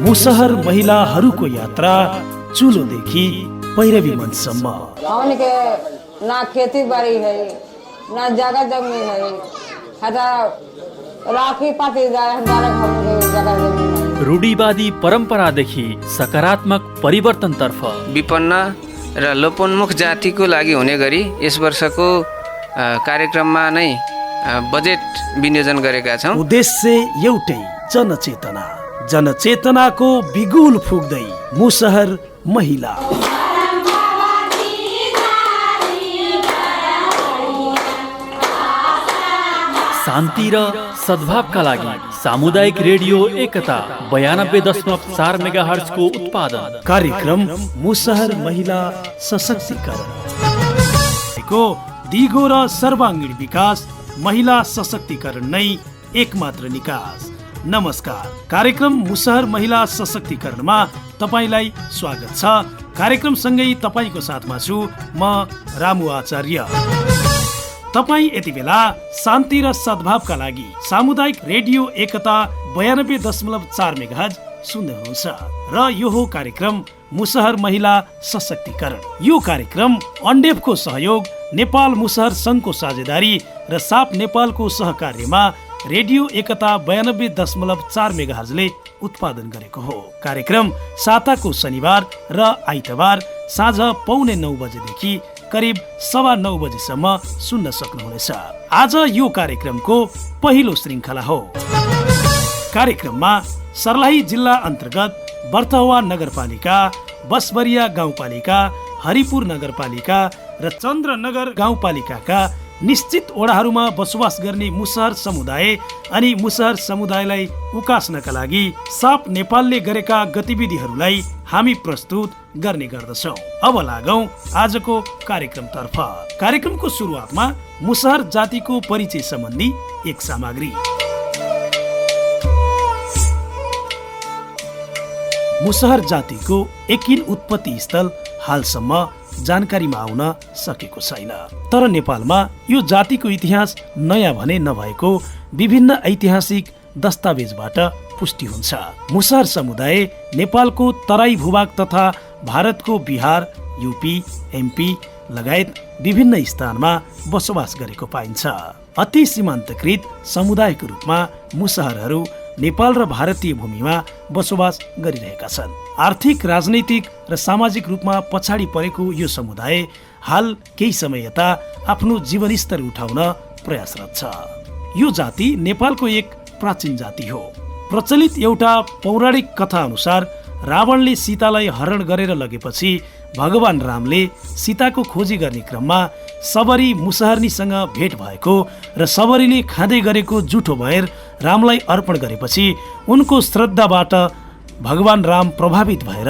मुसहर महिलाहरूको यात्रा चुलोदेखि पैरवी मञ्चसम्म। हमने ना खेती बाड़ी है ना जगह जमीन है, राखी पाती जगह जमीन है। रूढिवादी परम्परादेखि सकारात्मक परिवर्तनतर्फ विपन्न र लोपोन्मुख जातिको लागि हुने गरी यस वर्षको कार्यक्रममा नै बजेट विनियोजन गरेका छौँ। उद्देश्य एउटै, जनचेतना। जनचेतनाको बिगुल फुक्दै मुसहर महिला। शान्ति र सद्भावका लागि सामुदायिक रेडियो एकता 92.4 मेगाहर्ज को उत्पादन कार्यक्रम मुसहर महिला सशक्तिकरण को दिगो र सर्वाङ्गीण विकास, महिला सशक्तिकरण नै एकमात्र निकास। नमस्कार, कार्यक्रम मुसहर महिला सशक्तिकरणमा तपाईलाई स्वागत छ। कार्यक्रम सँगै तपाईको साथमा छु म रामु आचार्य। तपाई यति बेला शान्ति र सद्भावका लागि सामुदायिक रेडियो एकता 92.4 मेगाहर्ज सुन्दै हुनुहुन्छ र यो हो कार्यक्रम मुसहर महिला सशक्तिकरण। यो कार्यक्रम अन्डेफको सहयोग, नेपाल मुसहर संघको साझेदारी र साप नेपालको सहकार्यमा रेडियो एकता 92.4 मेगाहर्जले उत्पादन गरेको हो। कार्यक्रम साताको शनिबार र आइतबार साँझ 8:45 बजेदेखि करिब 9:15 बजेसम्म सुन्न सक्नुहुनेछ। आज यो कार्यक्रमको पहिलो श्रृङ्खला हो। कार्यक्रममा सर्लाही जिल्ला अन्तर्गत बर्थुवा नगरपालिका, बसबरिया गाउँपालिका, हरिपुर नगरपालिका र चन्द्रनगर गाउँपालिकाका निश्चित ओडाहरूमा बसोबास गर्ने मुसहर समुदाय अनि मुसहर समुदायलाई उकास्नका लागि साप नेपालले गरेका गतिविधिहरूलाई हामी प्रस्तुत गर्ने गर्दछौँ। अब लागौं आजको कार्यक्रमतर्फ। कार्यक्रमको सुरुवातमा मुसहर जातिको परिचय सम्बन्धी एक सामग्री। मुसहर जातिको एकिन उत्पत्ति स्थल हालसम्म जानकारीमा आउन सकेको छैन। तर नेपालमा यो जातिको इतिहास नयाँ भने नभएको विभिन्न ऐतिहासिक दस्तावेजबाट पुष्टि हुन्छ। मुसहर समुदाय नेपालको तराई भूभाग तथा भारतको बिहार, यूपी, एमपी लगायत विभिन्न स्थानमा बसोबास गरेको पाइन्छ। अति सीमान्तकृत समुदायको रूपमा मुसहरहरू नेपाल र भारतीय भूमिमा बसोबास गरिरहेका छन्। आर्थिक, राजनैतिक र सामाजिक रूपमा पछाडि परेको यो समुदाय हाल केही समय यता आफ्नो जीवनस्तर उठाउन प्रयासरत छ। यो जाति नेपालको एक प्राचीन जाति हो। प्रचलित एउटा पौराणिक कथा अनुसार रावणले सीतालाई हरण गरेर लगेपछि भगवान रामले सीताको खोजी गर्ने क्रममा सबरी मुसहरनीसँग भेट भएको र सबरीले खाँदै गरेको जुठो भएर रामलाई अर्पण गरेपछि उनको श्रद्धाबाट भगवान राम प्रभावित भएर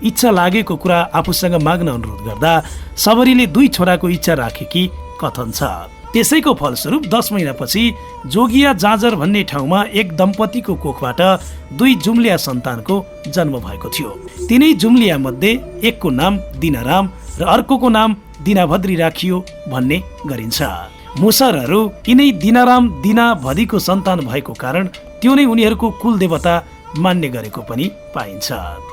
इच्छा लागेको कुरा आफूसँग माग्न अनुरोध गर्दा सबरीले 2 छोराको इच्छा राखेकी कथन छ। त्यसैको फलस्वरूप 10 महिनापछि जोगिया जाँजर भन्ने ठाउँमा एक दम्पतिको कोखबाट 2 जुम्लिया सन्तानको जन्म भएको थियो। तिनै जुम्लिया मध्ये एकको नाम दिनाराम र अर्कोको नाम दिनाभद्री राखियो भन्ने गरिन्छ। मुसहरहरू यिनै दिनाराम दिनाभदीको सन्तान भएको कारण त्यो नै उनीहरूको कुल देवता मान्ने गरेको पनि पाइन्छ।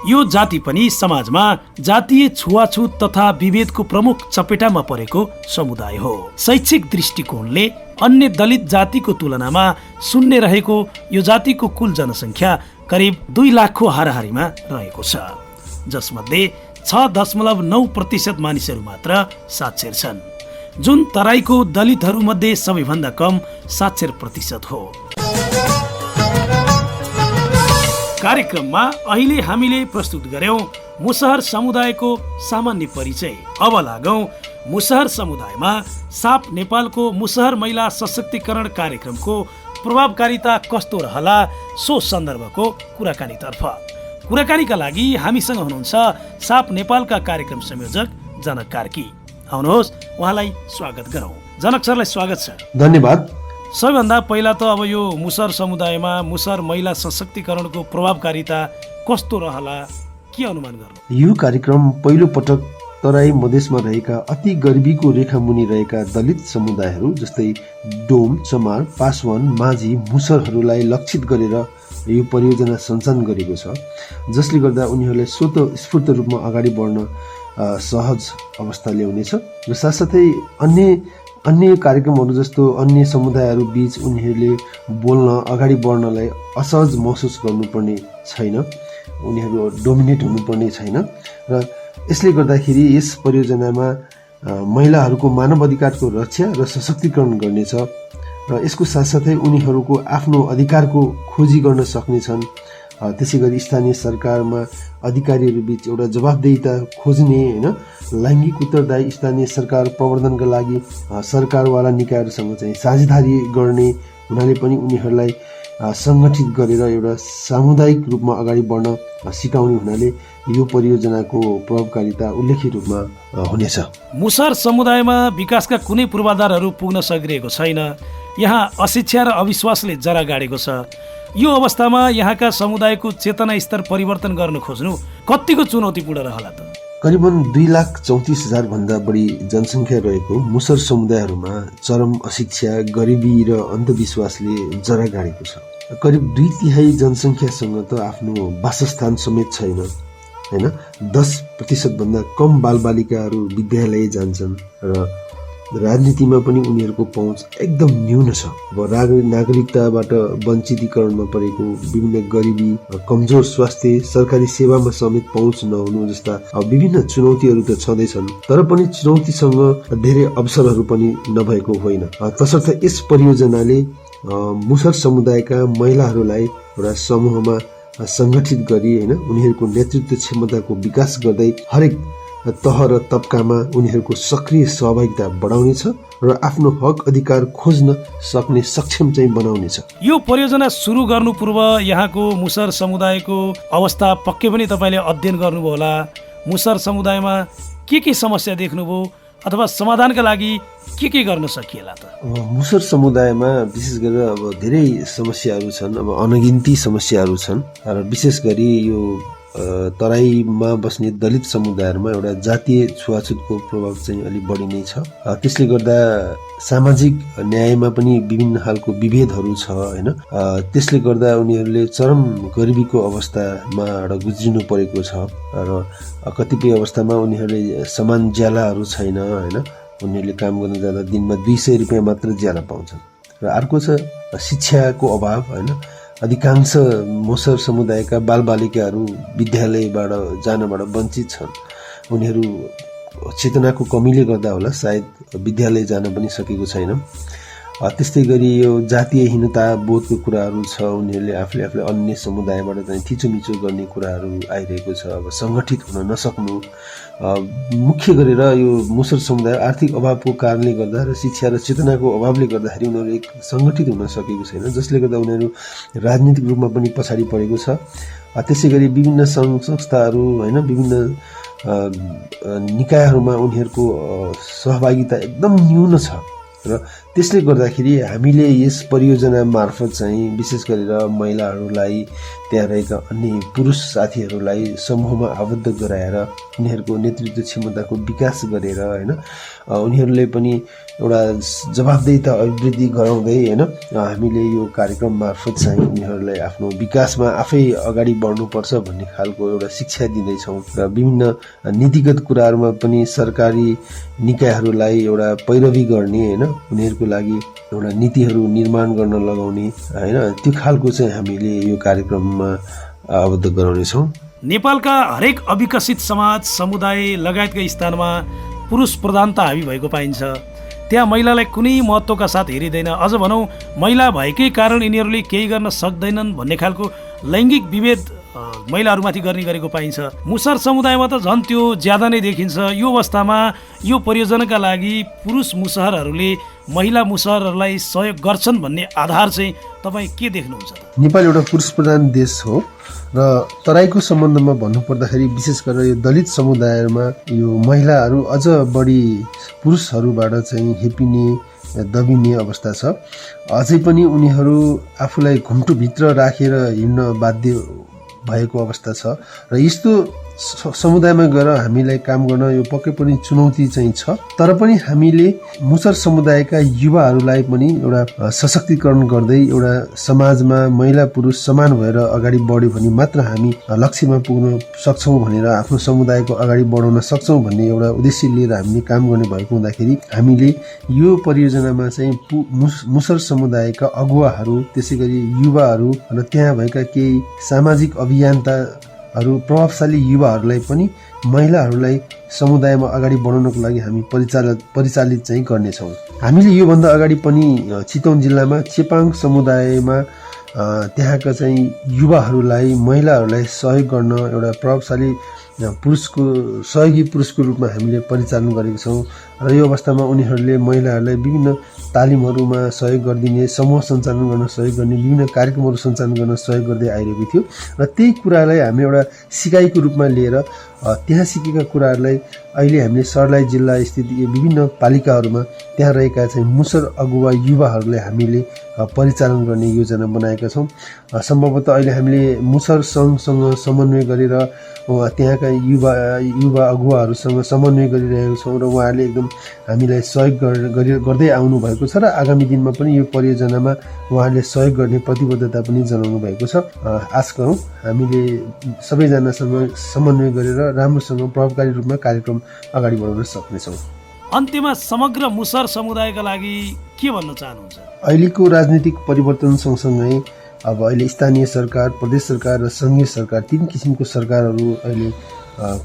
यो जाति पनि समाजमा जातीय छुवाछुत तथा विभेदको प्रमुख चपेटामा परेको समुदाय हो। शैक्षिक दृष्टिकोणले अन्य दलित जातिको तुलनामा शून्य रहेको यो जातिको कुल जनसङ्ख्या करिब 2 लाखको हाराहारीमा रहेको छ, जसमध्ये 6.9% मानिसहरू मात्र साक्षर छन्, जुन तराईको दलितहरूमध्ये सबैभन्दा कम साक्षर प्रतिशत हो। कार्यक्रममा अहिले हामीले प्रस्तुत गर्यौं मुसहर समुदायको सामान्य परिचय। अब लागौं मुसहर समुदायमा साप नेपालको मुसहर महिला सशक्तिकरण कार्यक्रमको प्रभावकारिता कस्तो रहला सो सन्दर्भको कुराकानीतर्फ। कुराकानीका लागि हामीसँग हुनुहुन्छ साप नेपालका कार्यक्रम संयोजक जनक कार्की। आउनुहोस् उहाँलाई स्वागत गरौँ। जनक सरलाई स्वागत छ। धन्यवाद। सबैभन्दा पहिला त अब यो मुसहर समुदायमा मुसहर महिला सशक्तिकरणको प्रभावकारिता कस्तो रहला, के अनुमान गर्नु? यो कार्यक्रम पहिलो पटक तराई मधेसमा रहेका अति गरिबीको रेखा मुनि रहेका दलित समुदायहरू जस्तै डोम, चमार, पासवान, माझी, मुसहरहरूलाई लक्षित गरेर यो परियोजना सञ्चालन गरेको छ, जसले गर्दा उनीहरूलाई स्वतस्फूर्त रूपमा अगाडि बढ्न सहज अवस्था ल्याउनेछ र साथसाथै अन्य कार्यक्रमहरू जस्तो अन्य समुदायहरू बीच उनीहरूले बोल्न अगाडि बढ्नलाई असहज महसुस गर्नुपर्ने छैन, उनीहरू डोमिनेट हुनुपर्ने छैन र यसले गर्दाखेरि यस परियोजनामा महिलाहरूको मानव अधिकारको रक्षा र सशक्तिकरण गर्नेछ र यसको साथसाथै उनीहरूको आफ्नो अधिकारको खोजी गर्न सक्नेछन्। त्यसै गरी स्थानीय सरकारमा अधिकारीहरू बीच एउटा जवाबदेहिता खोज्ने होइन लैङ्गिक उत्तरदायी स्थानीय सरकार प्रवर्धनका लागि सरकारवाला निकायहरूसँग चाहिँ साझेदारी गर्ने हुनाले पनि उनीहरूलाई सङ्गठित गरेर एउटा सामुदायिक रूपमा अगाडि बढ्न सिकाउने हुनाले यो परियोजनाको प्रभावकारिता उल्लेख्य रूपमा हुनेछ। मुसहर समुदायमा विकासका कुनै पूर्वाधारहरू पुग्न सकिरहेको छैन। यहाँ अशिक्षा र अविश्वासले जरा गाडेको छ। यो अवस्थामा यहाँका समुदायको चेतना स्तर परिवर्तन गर्न खोज्नु कतिको चुनौतीपूर्ण रहला त? करिबन 2,34,000 भन्दा बढी जनसङ्ख्या रहेको मुसहर समुदायहरूमा चरम अशिक्षा, गरिबी र अन्धविश्वासले जरा गाडेको छ। करिब 2/3 जनसङ्ख्यासँग त आफ्नो वासस्थान समेत छैन होइन। 10% भन्दा कम बालबालिकाहरू विद्यालय जान्छन् र राजनीतिमा पनि उनीहरूको पहुँच एकदम न्यून छ। अब नागरिकताबाट वञ्चितीकरणमा परेको, विभिन्न गरिबी, कमजोर स्वास्थ्य, सरकारी सेवामा समेत पहुँच नहुनु जस्ता विभिन्न चुनौतीहरू त छँदैछन्, तर पनि चुनौतीसँग धेरै अवसरहरू पनि नभएको होइन। तसर्थ यस परियोजनाले मुसहर समुदायका महिलाहरूलाई एउटा समूहमा सङ्गठित गरी होइन उनीहरूको नेतृत्व क्षमताको विकास गर्दै हरेक तह र तबकामा उनीहरूको सक्रिय सहभागिता बढाउनेछ र आफ्नो हक अधिकार खोज्न सक्ने सक्षम चाहिँ बनाउनेछ। यो परियोजना सुरु गर्नु पूर्व यहाँको मुसहर समुदायको अवस्था पक्कै पनि तपाईँले अध्ययन गर्नुभयो होला। मुसहर समुदायमा के समस्या देख्नुभयो अथवा समाधानका लागि के गर्न सकिएला त? मुसहर समुदायमा विशेष गरेर अब धेरै समस्याहरू छन्, अब अनगिन्ती समस्याहरू छन् र विशेष गरी यो तराईमा बस्ने दलित समुदायहरूमा एउटा जातीय छुवाछुतको प्रभाव चाहिँ अलिक बढी नै छ। त्यसले गर्दा सामाजिक न्यायमा पनि विभिन्न खालको विभेदहरू छ होइन। त्यसले गर्दा उनीहरूले चरम गरिबीको अवस्थामा एउटा गुज्रिनु परेको छ र कतिपय अवस्थामा उनीहरूले समान ज्यालाहरू छैन होइन। उनीहरूले काम गर्न जाँदा दिनमा 200 रुपियाँ मात्र ज्याला पाउँछन् र अर्को छ शिक्षाको अभाव होइन। अधिकांश मुसहर समुदायका बालबालिकाहरू विद्यालयबाट जानबाट वञ्चित छन्। उनीहरू चेतनाको कमीले गर्दा होला सायद विद्यालय जान पनि सकेको छैन। त्यस्तै गरी यो जातीयहीनता बोधको कुराहरू छ। उनीहरूले आफूले अन्य समुदायबाट चाहिँ थिचोमिचो गर्ने कुराहरू आइरहेको छ। अब सङ्गठित हुन नसक्नु, मुख्य गरेर यो मुसहर समुदाय आर्थिक अभावको कारणले गर्दा र शिक्षा र चेतनाको अभावले गर्दाखेरि उनीहरू एक सङ्गठित हुन सकेको छैन, जसले गर्दा उनीहरू राजनीतिक रूपमा पनि पछाडि परेको छ। त्यसै गरी विभिन्न सङ्घ संस्थाहरू होइन विभिन्न निकायहरूमा उनीहरूको सहभागिता एकदम न्यून छ र त्यसले गर्दाखेरि हामीले यस परियोजना मार्फत चाहिँ विशेष गरेर महिलाहरूलाई, त्यहाँ रहेका अन्य पुरुष साथीहरूलाई समूहमा आबद्ध गराएर उनीहरूको नेतृत्व क्षमताको विकास गरेर होइन उनीहरूले पनि एउटा जवाबदेहिता अभिवृद्धि गराउँदै होइन हामीले यो कार्यक्रम मार्फत चाहिँ उनीहरूलाई आफ्नो विकासमा आफै अगाडि बढ्नुपर्छ भन्ने खालको एउटा शिक्षा दिँदैछौँ र विभिन्न नीतिगत कुराहरूमा पनि सरकारी निकायहरूलाई एउटा पैरवी गर्ने होइन उनीहरूको लागि एउटा नीतिहरू निर्माण गर्न लगाउने होइन त्यो खालको चाहिँ हामीले यो कार्यक्रममा आबद्ध गराउनेछौँ। नेपालका हरेक अविकसित समाज, समुदाय लगायतका स्थानमा पुरुष प्रधानता हावी भएको पाइन्छ। त्यहाँ महिलालाई कुनै महत्त्वका साथ हेरिँदैन। अझ भनौँ महिला भएकै कारण यिनीहरूले केही गर्न सक्दैनन् भन्ने खालको लैङ्गिक विभेद महिलाहरूमाथि गर्ने गरेको पाइन्छ। मुसहर समुदायमा त झन् त्यो ज्यादा नै देखिन्छ। यो अवस्थामा यो परियोजनाका लागि पुरुष मुसहरहरूले महिला मुसहरहरूलाई सहयोग गर्छन् भन्ने आधार चाहिँ तपाईँ के देख्नुहुन्छ त? नेपाल एउटा पुरुष प्रधान देश हो र तराईको सम्बन्धमा भन्नुपर्दाखेरि विशेष गरेर यो दलित समुदायमा यो महिलाहरू अझ बढी पुरुषहरूबाट चाहिँ हेपिने दबिने अवस्था छ। अझै पनि उनीहरू आफूलाई घुम्टोभित्र राखेर हिँड्न बाध्य भएको अवस्था छ र यस्तो समुदायमा गएर हामीलाई काम गर्न यो पक्कै पनि चुनौती चाहिँ छ। तर पनि हामीले मुसर समुदायका युवाहरूलाई पनि एउटा सशक्तिकरण गर्दै एउटा समाजमा महिला पुरुष समान भएर अगाडि बढ्यो भने मात्र हामी लक्ष्यमा पुग्न सक्छौँ भनेर आफ्नो समुदायको अगाडि बढाउन सक्छौँ भन्ने एउटा उद्देश्य लिएर हामीले काम गर्ने भएको हुँदाखेरि हामीले यो परियोजनामा चाहिँ मुसर समुदायका अगुवाहरू, त्यसै गरी युवाहरू र त्यहाँ भएका केही सामाजिक अभियन्ताहरू, प्रभावशाली युवाहरूलाई पनि महिलाहरूलाई समुदायमा अगाडि बढाउनको लागि हामी परिचालित चाहिँ गर्नेछौँ। हामीले योभन्दा अगाडि पनि चितवन जिल्लामा चेपाङ समुदायमा त्यहाँका चाहिँ युवाहरूलाई, महिलाहरूलाई सहयोग गर्न एउटा प्रभावशाली सहयोगी पुरुषको रूपमा हामीले परिचालन गरेको छौँ। र यो अवस्थामा उनीहरूले महिलाहरूलाई विभिन्न तालिमहरूमा सहयोग गरिदिने, समूह सञ्चालन गर्न सहयोग गर्ने, विभिन्न कार्यक्रमहरू सञ्चालन गर्न सहयोग गर्दै आइरहेको थियो। र त्यही कुरालाई हामी एउटा सिकाइको रूपमा लिएर त्यहाँ सिकेका कुराहरूलाई अहिले हामीले सर्लाही जिल्ला स्थित विभिन्न पालिकाहरूमा त्यहाँ रहेका चाहिँ मुसर अगुवा युवाहरूले हामीले परिचालन गर्ने योजना बनाएका छौँ। सम्भवतः अहिले हामीले मुसर सङ्घसँग समन्वय गरेर त्यहाँका युवा अगुवाहरूसँग समन्वय गरिरहेको छौँ र उहाँहरूले एकदम हामीलाई सहयोग गर्दै आउनु भएको छ र आगामी दिनमा पनि यो परियोजनामा उहाँहरूले सहयोग गर्ने प्रतिबद्धता पनि जनाउनु भएको छ। आश गरौँ हामीले सबैजनासँग समन्वय गरेर राम्रोसँग प्रभावकारी रूपमा कार्यक्रम अगाडि बढाउन सक्नेछौँ। अन्त्यमा समग्र मुसर समुदायका लागि के भन्न चाहनुहुन्छ? अहिलेको राजनीतिक परिवर्तन सँगसँगै अब अहिले स्थानीय सरकार, प्रदेश सरकार र सङ्घीय सरकार 3 किसिमको सरकारहरू अहिले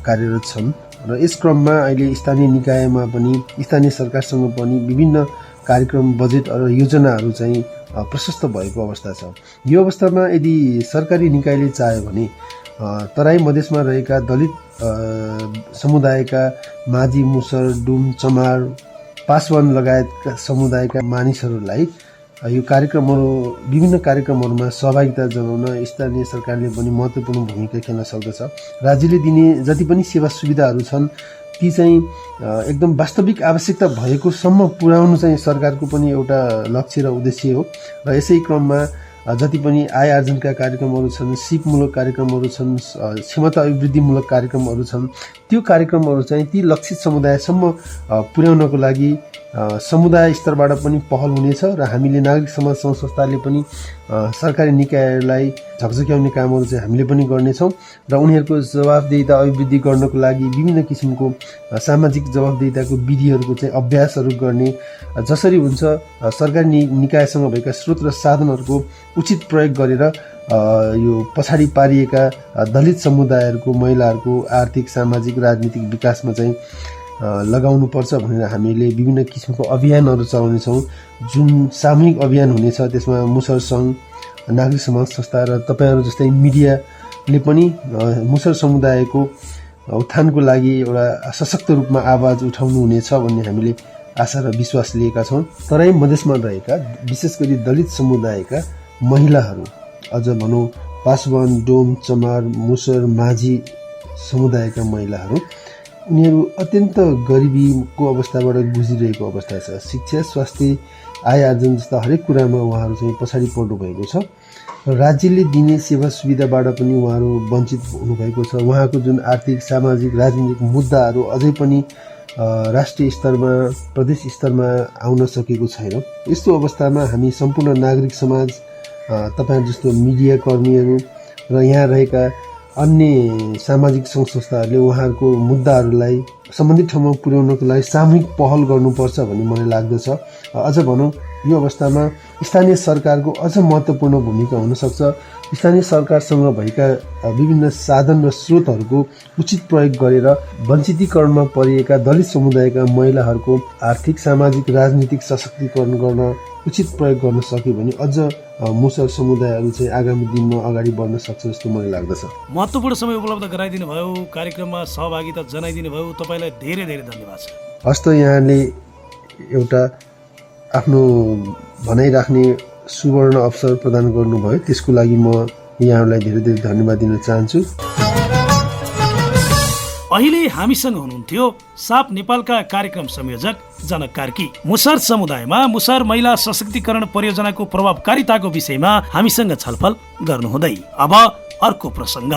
कार्यरत छन् र यस क्रममा अहिले स्थानीय निकायमा पनि, स्थानीय सरकारसँग पनि विभिन्न कार्यक्रम, बजेट र योजनाहरू चाहिँ प्रशस्त भएको अवस्था छ। यो अवस्थामा यदि सरकारी निकायले चाह्यो भने तराई मधेसमा रहेका दलित समुदायका माझी, मुसर, डुम, चमार, पासवान लगायतका समुदायका मानिसहरूलाई यो कार्यक्रमहरू, विभिन्न कार्यक्रमहरूमा सहभागिता जनाउन स्थानीय सरकारले पनि महत्त्वपूर्ण भूमिका खेल्न सक्दछ। राज्यले दिने जति पनि सेवा सुविधाहरू छन् ती चाहिँ एकदम वास्तविक आवश्यकता भएको सम्म पुर्याउनु चाहिँ सरकारको पनि एउटा लक्ष्य र उद्देश्य हो। र यसै क्रममा जति पनि आय आर्जनका कार्यक्रमहरू छन्, सिपमूलक कार्यक्रमहरू छन्, क्षमता अभिवृद्धिमूलक कार्यक्रमहरू छन्, त्यो कार्यक्रमहरू चाहिँ ती लक्षित समुदायसम्म पुर्याउनको लागि समुदाय स्तरबाट पनि पहल हुनेछ र हामीले नागरिक समाज सङ्घ संस्थाले पनि सरकारी निकायहरूलाई झकझक्याउने कामहरू चाहिँ हामीले पनि गर्नेछौँ र उनीहरूको जवाफदेहिता अभिवृद्धि गर्नको लागि विभिन्न किसिमको सामाजिक जवाफदेहिताको विधिहरूको चाहिँ अभ्यासहरू गर्ने, जसरी हुन्छ सरकारी निकायसँग भएका स्रोत र साधनहरूको उचित प्रयोग गरेर यो पछाडि पारिएका दलित समुदायहरूको, महिलाहरूको आर्थिक, सामाजिक, राजनीतिक विकासमा चाहिँ लगाउनुपर्छ भनेर हामीले विभिन्न किसिमको अभियानहरू चलाउनेछौँ। जुन सामूहिक अभियान हुनेछ त्यसमा मुसर सङ्घ, नागरिक समाज संस्था र तपाईँहरू जस्तै मिडियाले पनि मुसर समुदायको उत्थानको लागि एउटा सशक्त रूपमा आवाज उठाउनु हुनेछ भन्ने हामीले आशा र विश्वास लिएका छौँ। तराई मधेसमा रहेका विशेष गरी दलित समुदायका महिलाहरू, अझ भनौँ पासवान, डोम, चमार, मुसर, माझी समुदायका महिलाहरू, उनीहरू अत्यन्त गरिबीको अवस्थाबाट गुज्रिरहेको अवस्था छ। शिक्षा, स्वास्थ्य, आय आर्जन जस्ता हरेक कुरामा उहाँहरू चाहिँ पछाडि पर्नु भएको छ र राज्यले दिने सेवा सुविधाबाट पनि उहाँहरू वञ्चित हुनुभएको छ। उहाँको जुन आर्थिक, सामाजिक, राजनीतिक मुद्दाहरू अझै पनि राष्ट्रिय स्तरमा, प्रदेश स्तरमा आउन सकेको छैन। यस्तो अवस्थामा हामी सम्पूर्ण नागरिक समाज, तपाईँहरू जस्तो मिडिया कर्मीहरू र यहाँ रहेका अन्य सामाजिक सङ्घ संस्थाहरूले उहाँहरूको मुद्दाहरूलाई सम्बन्धित ठाउँमा पुर्याउनको लागि सामूहिक पहल गर्नुपर्छ भन्ने मलाई लाग्दछ। अझ भनौँ यो अवस्थामा स्थानीय सरकारको अझ महत्त्वपूर्ण भूमिका हुनसक्छ। स्थानीय सरकारसँग भएका विभिन्न साधन र स्रोतहरूको उचित प्रयोग गरेर वञ्चितीकरणमा परिएका दलित समुदायका महिलाहरूको आर्थिक, सामाजिक, राजनीतिक सशक्तिकरण गर्न उचित प्रयोग गर्न सक्यो भने अझ मुसर समुदायहरू चाहिँ आगामी दिनमा अगाडि बढ्न सक्छ जस्तो मलाई लाग्दछ। महत्त्वपूर्ण समय उपलब्ध गराइदिनु भयो, कार्यक्रममा सहभागिता जनाइदिनु भयो, तपाईँलाई धेरै धेरै धन्यवाद छ। हस्त यहाँले एउटा आफ्नो भनाइ राख्ने सुवर्ण अवसर प्रदान गर्नुभयो, त्यसको लागि म यहाँहरूलाई धेरै धेरै धन्यवाद दिन चाहन्छु। अहिले हामीसँग हुनुहुन्थ्यो साप नेपालका कार्यक्रम संयोजक जनक कार्की। मुसर समुदायमा मुसर महिला सशक्तिकरण परियोजनाको प्रभावकारिताको विषयमा हामीसँग छलफल गर्नुहुँदै अब अर्को प्रसङ्ग।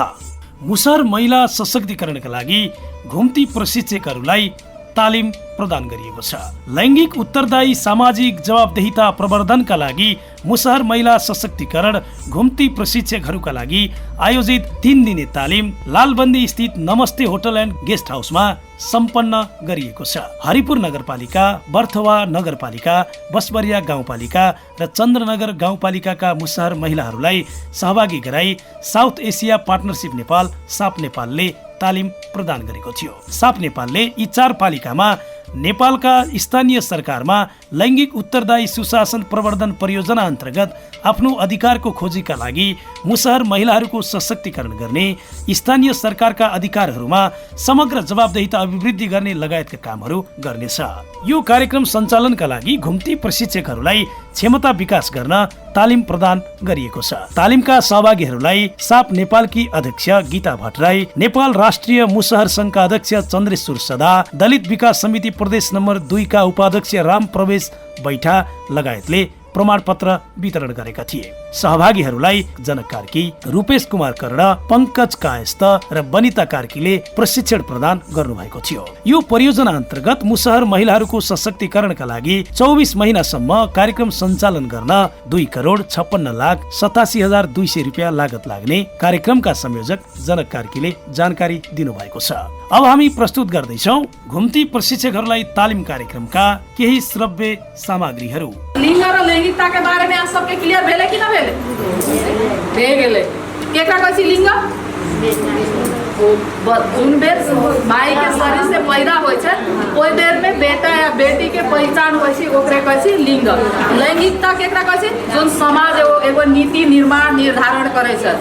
मुसहर महिला सशक्तिकरणका लागि घुम्ती प्रशिक्षकहरूलाई तालिम प्रदान गरिएको छ। लैङ्गिक उत्तरदायी सामाजिक जवाबदेहिता प्रवर्धनका लागि मुसहर महिला सशक्तिकरण घुम्ती प्रशिक्षकहरूका लागि आयोजित 3 दिने तालिम लालबन्दी स्थित नमस्ते होटल एन्ड गेस्ट हाउसमा सम्पन्न गरिएको छ। हरिपुर नगरपालिका, बर्थवा नगरपालिका, बसबरिया गाउँपालिका र चन्द्रनगर गाउँपालिकाका मुसहर महिलाहरूलाई सहभागी गराई South Asia partnership Nepal SAP नेपालले तालिम प्रदान गरेको थियो। साप नेपालले यी 4 पालिकामा नेपालका स्थानीय सरकारमा लैङ्गिक उत्तरदायी सुशासन प्रवर्धन परियोजना अन्तर्गत आफ्नो अधिकारको खोजीका लागि मुसहर महिलाहरूको सशक्तिकरण गर्ने, स्थानीय सरकारका अधिकारहरूमा समग्र जवाबदेहिता अभिवृद्धि गर्ने लगायतका कामहरू गर्नेछ। यो कार्यक्रम सञ्चालनका लागि घुम्ती प्रशिक्षकहरूलाई क्षमता विकास गर्न तालिम प्रदान गरिएको छ। तालिमका सहभागीहरूलाई साप नेपालकी अध्यक्ष गीता भट्टराई, नेपाल राष्ट्रिय मुसहर संघका अध्यक्ष चन्द्रेश्वर सदा, दलित विकास समिति प्रदेश नम्बर 2 का उपाध्यक्ष राम प्रवेश बैठा लगायतले प्रमाणपत्र वितरण गरेका थिए। सहभागीहरूलाई जनक कार्की, रूपेश कुमार कर्ण, पंकज कायस्थ र बनिता कार्कीले प्रशिक्षण प्रदान गर्नुभएको थियो। यो परियोजना अन्तर्गत मुसहर महिलाहरूको सशक्तिकरणका लागि 24 महिनासम्म कार्यक्रम सञ्चालन गर्न 2,56,87,200 रुपियाँ लागत लाग्ने कार्यक्रमका संयोजक जनक कार्कीले जानकारी दिनुभएको छ। अब हामी प्रस्तुत गर्दैछौँ घुम्ती प्रशिक्षकहरूलाई तालिम कार्यक्रमका केही श्रव्य सामग्रीहरू। लिंग और लैंगिकता के बारे में आप सबके क्लियर भेले कि ना भेले? भे गेले। केकरा कहै लिंग? जुन बेर माई के शरीर से पैदा होय छै ओइ बेर में बेटा या बेटी के पहचान होय छै ओकरे कहै छै लिंग। लैंगिकता केकरा कहै छै? जोन समाज एगो नीति निर्माण निर्धारण करे छै।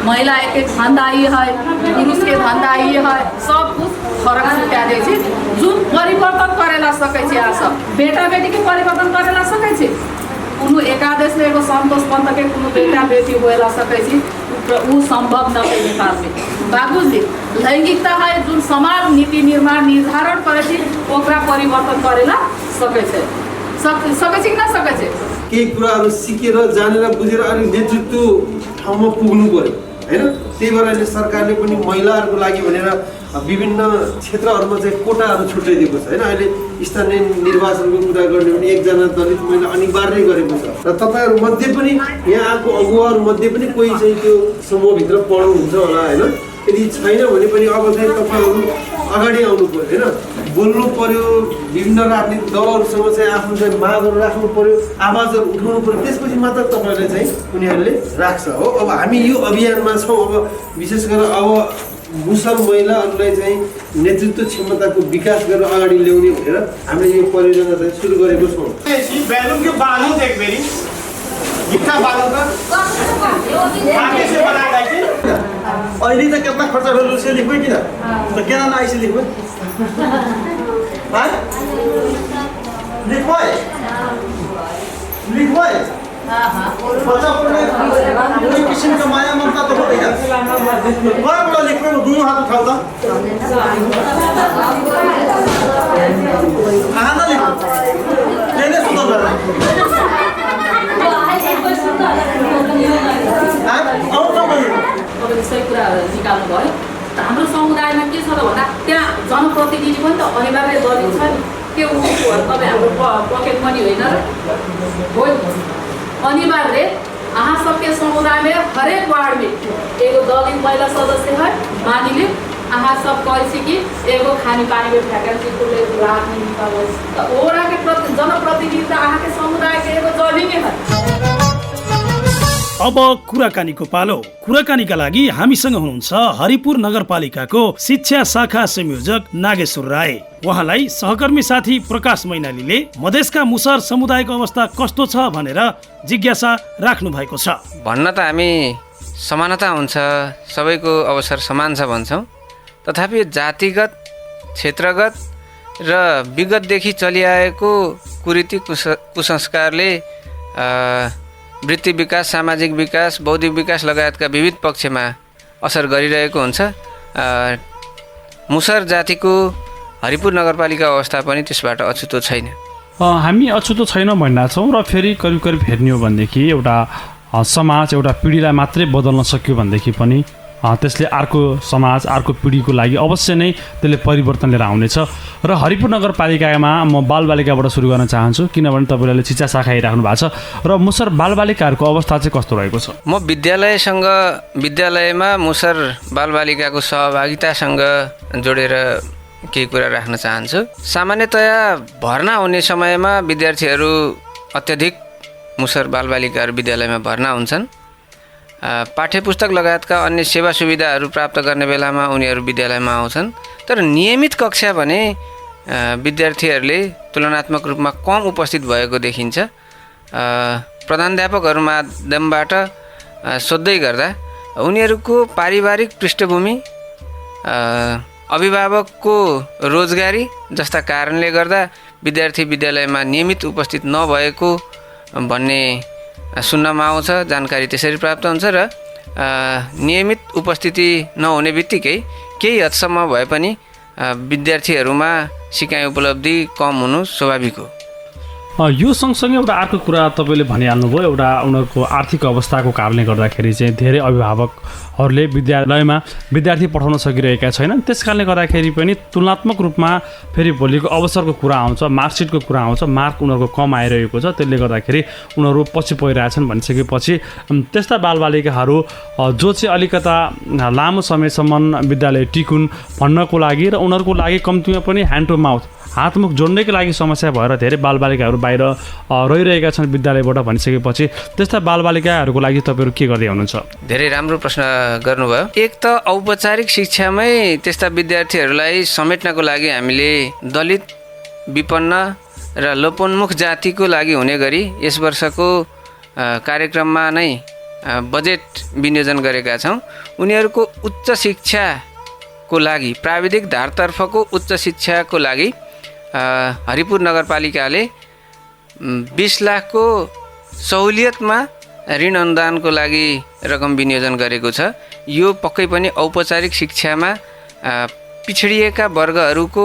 महिला एक धंधा ई है, पुरुष के धंधा ई है, सब कुछ फरक सिखा दै छै। जुन परिवर्तन करेला सकै छै आ सब बेटा बेटी के परिवर्तन करेला सकै छै। कुनो एकादेश में एगो संतोष पंथ के कुनो बेटा बेटी होएला सकै छै, उ संभव न है नेपाल में। बाबूजी लैंगिकता है जुन समाज नीति निर्माण निर्धारण करे छै ओकरा परिवर्तन करेला सकै छै। सकै छै कि न सकै छै? केही कुराहरू सिकेर जानेर बुझेर अनि नेतृत्व ठाउँमा पुग्नु पर्यो हैन। त्यही भएर अहिले सरकारले पनि महिलाहरूको लागि भनेर विभिन्न क्षेत्रहरूमा चाहिँ कोटाहरू छुट्याइदिएको छ हैन। अहिले स्थानीय निर्वाचनको कुरा गर्ने भने 1 जना दलित महिला अनिवार्य गरेको छ र तपाईहरु मध्ये पनि यहाँ आएको अगुवाहरू मध्ये पनि कोही चाहिँ त्यो समूहभित्र पढ्नुहुन्छ होला हैन। यदि छैन भने पनि अब चाहिँ तपाईहरु अगाडि आउनु पर्यो हैन, बोल्नु पर्यो, विभिन्न राजनीतिक दलहरूसँग चाहिँ आफ्नो चाहिँ मागहरू राख्नु पर्यो, आवाजहरू उठाउनु पर्यो, त्यसपछि मात्र तपाईहरुले चाहिँ उनीहरूले राख्छ हो। अब हामी यो अभियानमा छौँ। अब विशेष गरेर अब मुसहर महिलाहरूलाई चाहिँ नेतृत्व क्षमताको विकास गरेर अगाडि ल्याउने भनेर हामीले यो परियोजना चाहिँ सुरु गरेको छौँ। बैलून के बालू देख मेरी कितना बालू का आगे से बनाया गया थी। अहिले त कितना खर्च गर्नु से लिखबै किन? त किन नआइ से लिखबै? हां लिखबै लिखबै बच्चा पढ्ने कुनै किसिमको माया ममता त हुँदैन। कहाँबाट लिखबै? दुनु हात उठाउ त। कहाँ न लिखौ? त्यसले सुन्नु पर्छ। सही कुरा निकाल्नु भयो। हाम्रो समुदायमा के छ त भन्दा त्यहाँ जनप्रतिनिधि पनि त अनिवार्य दलित छ नि। के उनीहरू तपाईँ हाम्रो पकेट मनी होइन र हो। अनिवार्य अहाँ सबके समुदाय में हरेक वार्ड में एगो दलित महिला सदस्य है। मानिले अहाँ सब कहै छी कि एगो खानी पानी में भ्याकेन्सी खुले राजनीति त ओरा के जनप्रतिनिधि त अहाँ के समुदाय के एगो जलिने है। अब कुराकानीको पालो। कुराकानीका लागि हामीसँग हुनुहुन्छ हरिपुर नगरपालिकाको शिक्षा शाखा संयोजक नागेश्वर राय। उहाँलाई सहकर्मी साथी प्रकाश मैनालीले मधेसका मुसहर समुदायको अवस्था कस्तो छ भनेर जिज्ञासा राख्नु भएको छ। भन्न त हामी समानता हुन्छ, सबैको अवसर समान छ भन्छौँ, तथापि जातिगत, क्षेत्रगत र विगतदेखि चलिआएको कुरीति कुसंस्कारले वृत्ति विकास, सामाजिक विकास, बौद्धिक विकास लगायतका विविध पक्षमा असर गरिरहेको हुन्छ। मुसहर जातिको हरिपुर नगरपालिका अवस्था पनि त्यसबाट अछुतो छैन। हामी अछुतो छैनौँ भनिरहेको छौँ र फेरि करिब हेर्ने हो भनेदेखि एउटा समाज, एउटा पिँढीलाई मात्रै बदल्न सक्यो भनेदेखि पनि त्यसले अर्को समाज अर्को पिँढीको लागि अवश्य नै त्यसले परिवर्तन लिएर आउनेछ। र हरिपुर नगरपालिकामा म बालबालिकाबाट सुरु गर्न चाहन्छु, किनभने तपाईँले शिक्षा शाखा हेरिराख्नु भएको छ र मुसर बालबालिकाहरूको अवस्था चाहिँ कस्तो रहेको छ? म विद्यालयमा मुसर बालबालिकाको सहभागितासँग जोडेर केही कुरा राख्न चाहन्छु। सामान्यतया भर्ना हुने समयमा विद्यार्थीहरू अत्यधिक मुसर बालबालिकाहरू विद्यालयमा भर्ना हुन्छन्। पाठ्यपुस्तक लगायतका अन्य सेवा सुविधाहरू प्राप्त गर्ने बेलामा उनीहरू विद्यालयमा आउँछन्। तर नियमित कक्षा भने विद्यार्थीहरूले तुलनात्मक रूपमा कम उपस्थित भएको देखिन्छ। प्रधानाध्यापकहरू माध्यमबाट सोध्दै गर्दा उनीहरूको पारिवारिक पृष्ठभूमि, अभिभावकको रोजगारी जस्ता कारणले गर्दा विद्यार्थी विद्यालयमा नियमित उपस्थित नभएको भन्ने सुन्नमा आउँछ, जानकारी त्यसरी प्राप्त हुन्छ। र नियमित उपस्थिति नहुने बित्तिकै केही हदसम्म भए पनि विद्यार्थीहरूमा सिकाइ उपलब्धि कम हुनु स्वाभाविक हो। यो सँगसँगै एउटा अर्को कुरा तपाईँले भनिहाल्नुभयो, एउटा उनीहरूको आर्थिक अवस्थाको कारणले गर्दाखेरि चाहिँ धेरै अभिभावकहरूले विद्यालयमा विद्यार्थी पठाउन सकिरहेका छैनन्। त्यस कारणले गर्दाखेरि पनि तुलनात्मक रूपमा फेरि भोलिको अवसरको कुरा आउँछ, मार्कसिटको कुरा आउँछ, मार्क उनीहरूको कम आइरहेको छ। त्यसले गर्दाखेरि उनीहरू पछि परिरहेछन् भनिसकेपछि त्यस्ता बालबालिकाहरू जो चाहिँ अलिकता लामो समयसम्म विद्यालय टिकुन् भन्नको लागि र उनीहरूको लागि कम्तीमा पनि ह्यान्ड टु माउथ, हातमुख जोड्नैको लागि समस्या भएर धेरै बालबालिकाहरू बाहिर रहिरहेका छन् विद्यालयबाट भनिसकेपछि त्यस्ता बालबालिकाहरूको लागि तपाईँहरू के गर्दै हुनुहुन्छ? धेरै राम्रो प्रश्न गर्नुभयो। एक त औपचारिक शिक्षामै त्यस्ता विद्यार्थीहरूलाई समेट्नको लागि हामीले दलित, विपन्न र लोपोन्मुख जातिको लागि हुने गरी यस वर्षको कार्यक्रममा नै बजेट विनियोजन गरेका छौँ। उनीहरूको उच्च शिक्षाको लागि, प्राविधिक धारतर्फको उच्च शिक्षाको लागि हरिपुर नगरपालिकाले 20 लाखको सहुलियतमा ऋण अनुदानको लागि रकम विनियोजन गरेको छ। यो पक्कै पनि औपचारिक शिक्षामा पिछडिएका वर्गहरूको,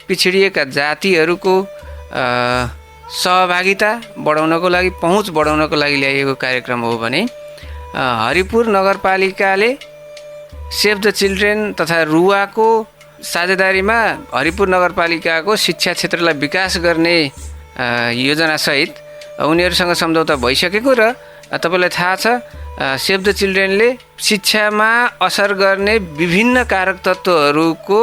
पिछडिएका जातिहरूको सहभागिता बढाउनको लागि, पहुँच बढाउनको लागि ल्याइएको कार्यक्रम हो भने हरिपुर नगरपालिकाले सेभ द चिल्ड्रेन तथा रुवाको साझेदारीमा हरिपुर नगरपालिकाको शिक्षा क्षेत्रलाई विकास गर्ने योजनासहित उनीहरूसँग सम्झौता भइसकेको र तपाईँलाई थाहा छ सेभ द चिल्ड्रेनले शिक्षामा असर गर्ने विभिन्न कारक तत्त्वहरूको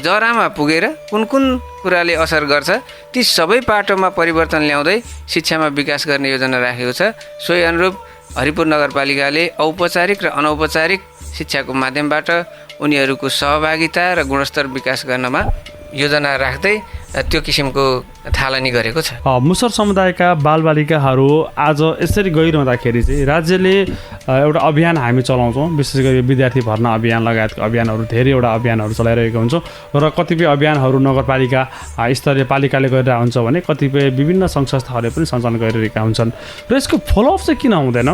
जरामा पुगेर कुन कुन कुराले असर गर्छ ती सबै पाटोमा परिवर्तन ल्याउँदै शिक्षामा विकास गर्ने योजना राखेको छ। सोही अनुरूप हरिपुर नगरपालिकाले औपचारिक र अनौपचारिक शिक्षाको माध्यमबाट उनीहरूको सहभागिता र गुणस्तर विकास गर्नमा योजना राख्दै त्यो किसिमको थालनी गरेको छ। मुसर समुदायका बालबालिकाहरू आज यसरी गइरहँदाखेरि चाहिँ राज्यले एउटा अभियान हामी चलाउँछौँ, विशेष गरी विद्यार्थी भर्ना अभियान लगायतका अभियानहरू, धेरैवटा अभियानहरू चलाइरहेको हुन्छौँ र कतिपय अभियानहरू नगरपालिका स्तरीय पालिकाले गरिरहेको हुन्छ भने कतिपय विभिन्न सङ्घ संस्थाहरूले पनि सञ्चालन गरिरहेका हुन्छन्। र यसको फलोअप चाहिँ किन हुँदैन?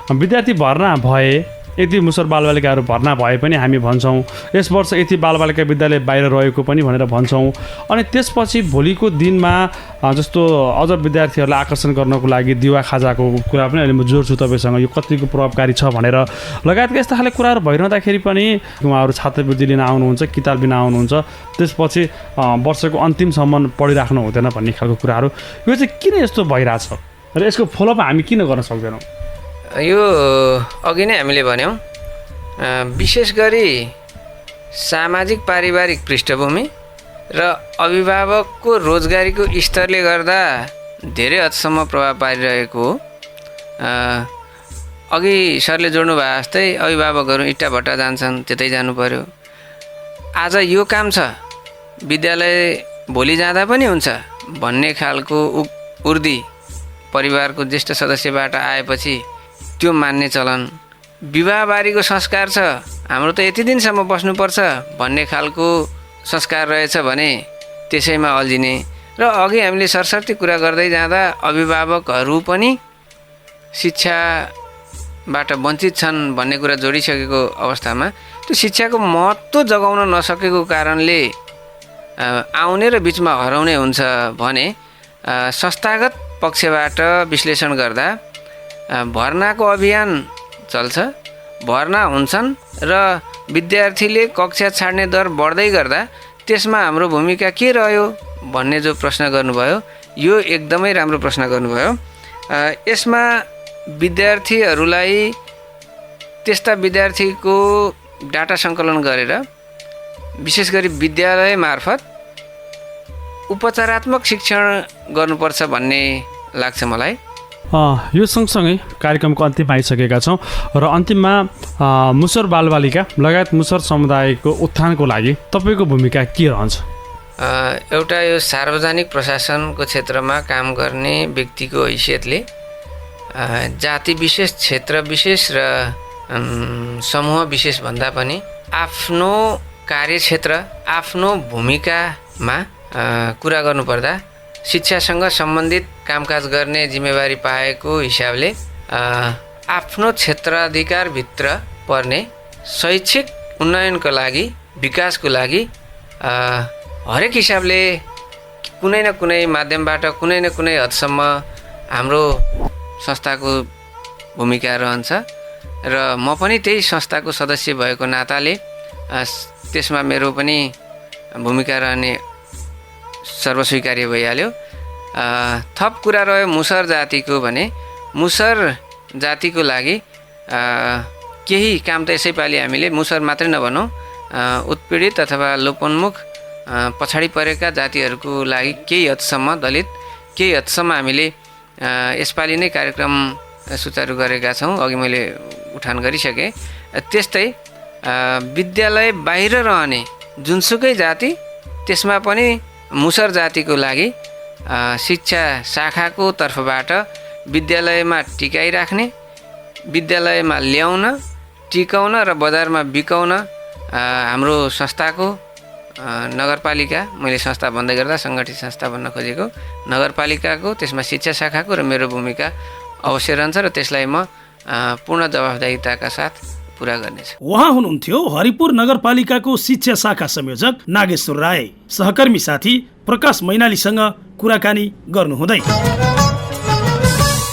विद्यार्थी भर्ना भए, यति मुसर बालबालिकाहरू भर्ना भए पनि हामी भन्छौँ यस वर्ष यति बालबालिका विद्यालय बाहिर रहेको पनि भनेर भन्छौँ। अनि त्यसपछि भोलिको दिनमा जस्तो अझ विद्यार्थीहरूलाई आकर्षण गर्नको लागि दिवा खाजाको कुरा पनि अहिले म जोड्छु तपाईँसँग, यो कतिको प्रभावकारी छ भनेर लगायतका यस्ता खाले कुराहरू भइरहँदाखेरि पनि उहाँहरू छात्रवृत्ति लिन आउनुहुन्छ, किताब लिन आउनुहुन्छ, त्यसपछि वर्षको अन्तिमसम्म पढिराख्नु हुँदैन भन्ने खालको कुराहरू, यो चाहिँ किन यस्तो भइरहेछ र यसको फलोअप हामी किन गर्न सक्दैनौँ? यो अघि नै हामीले भन्यौँ, विशेष गरी सामाजिक पारिवारिक पृष्ठभूमि र अभिभावकको रोजगारीको स्तरले गर्दा धेरै हदसम्म प्रभाव पारिरहेको हो। अघि सरले जोड्नु भए जस्तै अभिभावकहरू इट्टा भट्टा जान्छन्, त्यतै जानु पर्यो। आज यो काम छ, विद्यालय भोलि जाँदा पनि हुन्छ भन्ने खालको उर्दी परिवारको ज्येष्ठ सदस्यबाट आएपछि त्यो मान्ने चलन, विवाहबारीको संस्कार छ, हाम्रो त यति दिनसम्म बस्नुपर्छ भन्ने खालको संस्कार रहेछ भने त्यसैमा अल्झिने र अघि हामीले सरसर्ती कुरा गर्दै जाँदा अभिभावकहरू पनि शिक्षाबाट वञ्चित छन् भन्ने कुरा जोडिसकेको अवस्थामा त्यो शिक्षाको महत्त्व जगाउन नसकेको कारणले आउने र बिचमा हराउने हुन्छ भने संस्थागत पक्षबाट विश्लेषण गर्दा भर्नाको अभियान चल्छ, भर्ना हुन्छन् र विद्यार्थीले कक्षा छाड्ने दर बढ्दै गर्दा त्यसमा हाम्रो भूमिका के रह्यो भन्ने जो प्रश्न गर्नुभयो यो एकदमै राम्रो प्रश्न गर्नुभयो। यसमा विद्यार्थीहरूलाई त्यस्ता विद्यार्थीको डाटा सङ्कलन गरेर विशेष गरी विद्यालय मार्फत उपचारात्मक शिक्षण गर्नुपर्छ भन्ने लाग्छ मलाई। यो सँगसँगै कार्यक्रमको अन्तिम आइसकेका छौँ र अन्तिममा मुसर बालबालिका लगायत मुसर समुदायको उत्थानको लागि तपाईँको भूमिका के रहन्छ? एउटा यो सार्वजनिक प्रशासनको क्षेत्रमा काम गर्ने व्यक्तिको हैसियतले जाति विशेष, क्षेत्र विशेष र समूह विशेष भन्दा पनि आफ्नो कार्यक्षेत्र, आफ्नो भूमिकामा कुरा गर्नुपर्दा शिक्षासँग सम्बन्धित कामकाज गर्ने जिम्मेवारी पाएको हिसाबले आफ्नो क्षेत्राधिकारभित्र पर्ने शैक्षिक उन्नयनको लागि, विकासको लागि हरेक हिसाबले कुनै न कुनै माध्यमबाट कुनै न कुनै हदसम्म हाम्रो संस्थाको भूमिका रहन्छ र म पनि त्यही संस्थाको सदस्य भएको नाताले त्यसमा मेरो पनि भूमिका रहने सर्वस्वीकार्य भइहाल्यो। थप कुरा रह्यो मुसर जातिको भने मुसर जातिको लागि केही काम त यसैपालि हामीले मुसर मात्रै नभनौँ, उत्पीडित अथवा लोपोन्मुख पछाडि परेका जातिहरूको लागि केही हदसम्म, दलित केही हदसम्म हामीले यसपालि नै कार्यक्रम सुचारू गरेका छौँ, अघि मैले उठान गरिसकेँ। त्यस्तै विद्यालय बाहिर रहने जुनसुकै जाति त्यसमा पनि मुसर जातिको लागि शिक्षा शाखाको तर्फबाट विद्यालयमा टिकाइराख्ने, विद्यालयमा ल्याउन, टिकाउन र बजारमा बिकाउन हाम्रो संस्थाको नगरपालिका, मैले संस्था भन्दै गर्दा सङ्गठित संस्था भन्न खोजेको, नगरपालिकाको त्यसमा शिक्षा शाखाको र मेरो भूमिका अवश्य रहन्छ र त्यसलाई म पूर्ण जवाफदारीताका साथ पुरा गर्नेछ। उहाँ हुनुहुन्थ्यो हरिपुर नगरपालिकाको शिक्षा शाखा संयोजक नागेश्वर राय। सहकर्मी साथी प्रकाश मैनालीसँग कुराकानी गर्नुहुँदै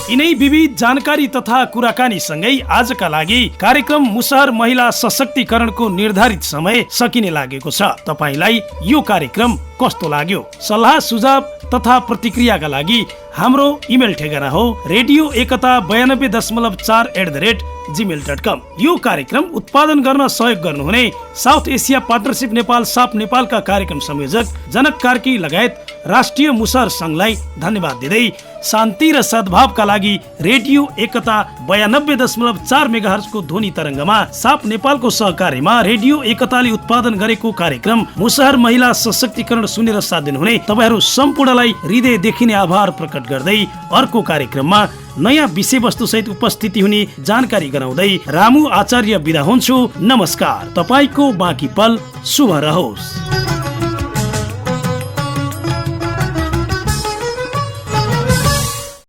यिनै विविध जानकारी तथा कुराकानी सँगै आजका लागि कार्यक्रम मुसहर महिला सशक्तिकरणको निर्धारित समय सकिने लागेको छ। तपाईलाई यो कार्यक्रम कस्तो लाग्यो? सल्लाह सुझाव तथा प्रतिक्रियाका लागि हाम्रो इमेल ठेगाना हो radio91.4@gmail.com। यो कार्यक्रम उत्पादन गर्न सहयोग गर्नुहुने South Asia partnership Nepal SAP नेपालका कार्यक्रम संयोजक जनक कार्की लगायत राष्ट्रिय मुसहर संघलाई धन्यवाद दिँदै शान्ति र सद्भावका लागि रेडियो एकता 92.4 मेगाहर्ज को ध्वनि तरङ्गमा साप नेपालको सहकार्यमा रेडियो एकताले उत्पादन गरेको कार्यक्रम मुसहर महिला सशक्तिकरण सुनेर साथ दिनुहुने तपाईहरू सम्पूर्णलाई हृदयदेखि नै आभार प्रकट गर्दै अर्को कार्यक्रममा नयाँ विषयवस्तु सहित उपस्थिति हुने जानकारी गराउँदै रामु आचार्य बिदा हुन्छु। नमस्कार। तपाईको बाँकी पल शुभ रहोस्।